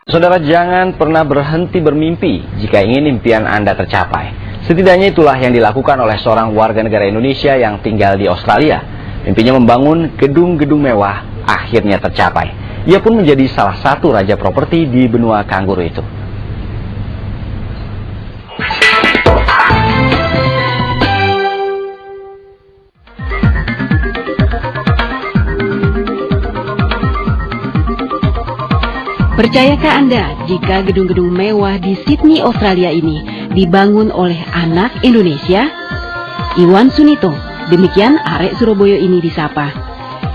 Saudara, jangan pernah berhenti bermimpi jika ingin impian Anda tercapai. Setidaknya itulah yang dilakukan oleh seorang warga negara Indonesia yang tinggal di Australia. Mimpinya membangun gedung-gedung mewah akhirnya tercapai. Ia pun menjadi salah satu raja properti di benua kanguru itu. Percayakah Anda jika gedung-gedung mewah di Sydney, Australia ini dibangun oleh anak Indonesia? Iwan Sunito, demikian arek Surabaya ini disapa.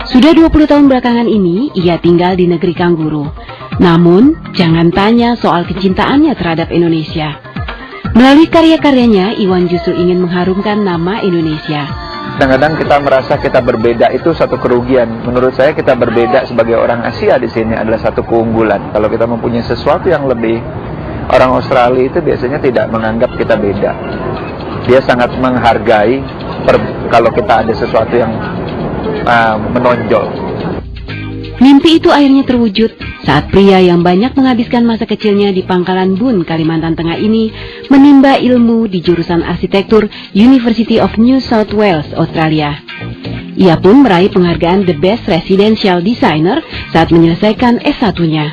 Sudah 20 tahun belakangan ini ia tinggal di negeri kanguru. Namun, jangan tanya soal kecintaannya terhadap Indonesia. Melalui karya-karyanya, Iwan justru ingin mengharumkan nama Indonesia. Kadang-kadang kita merasa kita berbeda, itu satu kerugian. Menurut saya kita berbeda sebagai orang Asia di sini adalah satu keunggulan. Kalau kita mempunyai sesuatu yang lebih, orang Australia itu biasanya tidak menganggap kita beda. Dia sangat menghargai kalau kita ada sesuatu yang menonjol. Mimpi itu akhirnya terwujud saat pria yang banyak menghabiskan masa kecilnya di Pangkalan Bun, Kalimantan Tengah ini menimba ilmu di jurusan arsitektur University of New South Wales, Australia. Ia pun meraih penghargaan The Best Residential Designer saat menyelesaikan S1-nya.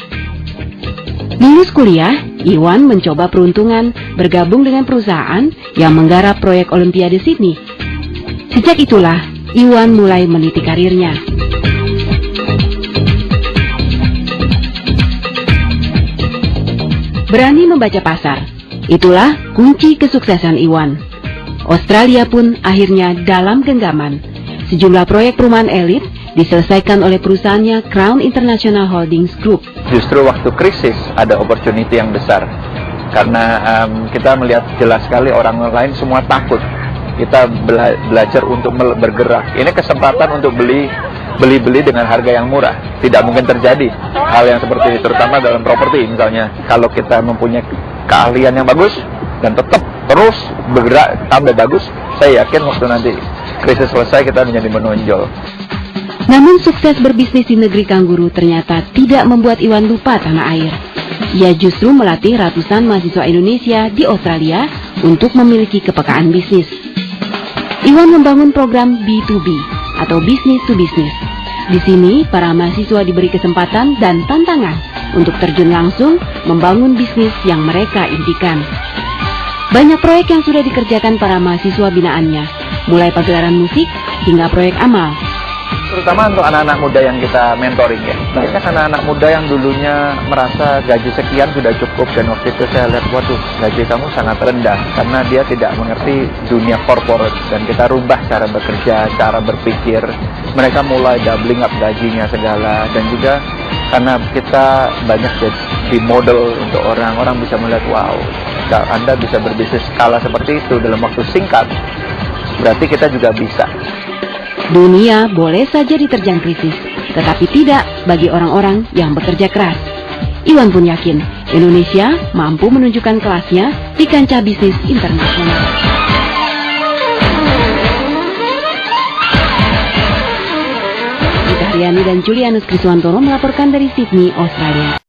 Lulus kuliah, Iwan mencoba peruntungan bergabung dengan perusahaan yang menggarap proyek Olimpiade Sydney. Sejak itulah, Iwan mulai meniti karirnya. Berani membaca pasar, itulah kunci kesuksesan Iwan. Australia pun akhirnya dalam genggaman. Sejumlah proyek perumahan elit diselesaikan oleh perusahaannya Crown International Holdings Group. Justru waktu krisis ada opportunity yang besar. Karena kita melihat jelas sekali orang lain semua takut. Kita belajar untuk bergerak. Ini kesempatan untuk beli dengan harga yang murah. Tidak mungkin terjadi hal yang seperti ini, terutama dalam properti. Misalnya, kalau kita mempunyai keahlian yang bagus dan tetap terus bergerak tambah bagus, saya yakin waktu nanti krisis selesai kita menjadi menonjol. Namun sukses berbisnis di negeri kanguru ternyata tidak membuat Iwan lupa tanah air. Ia justru melatih ratusan mahasiswa Indonesia di Australia untuk memiliki kepekaan bisnis. Iwan membangun program B2B atau Business to Business. Di sini, para mahasiswa diberi kesempatan dan tantangan untuk terjun langsung membangun bisnis yang mereka impikan. Banyak proyek yang sudah dikerjakan para mahasiswa binaannya, mulai pagelaran musik hingga proyek amal. Terutama untuk anak-anak muda yang kita mentoring ya. Banyak anak-anak muda yang dulunya merasa gaji sekian sudah cukup, dan waktu itu saya lihat, waduh, gaji kamu sangat rendah, karena dia tidak mengerti dunia corporate, dan kita rubah cara bekerja, cara berpikir. Mereka mulai doubling up gajinya segala, dan juga karena kita banyak di model untuk orang bisa melihat, wow, Anda bisa berbisnis skala seperti itu dalam waktu singkat, berarti kita juga bisa. Dunia boleh saja diterjang krisis, tetapi tidak bagi orang-orang yang bekerja keras. Iwan pun yakin Indonesia mampu menunjukkan kelasnya di kancah bisnis internasional. Rita Haryani dan Julianus Kriswantoro melaporkan dari Sydney, Australia.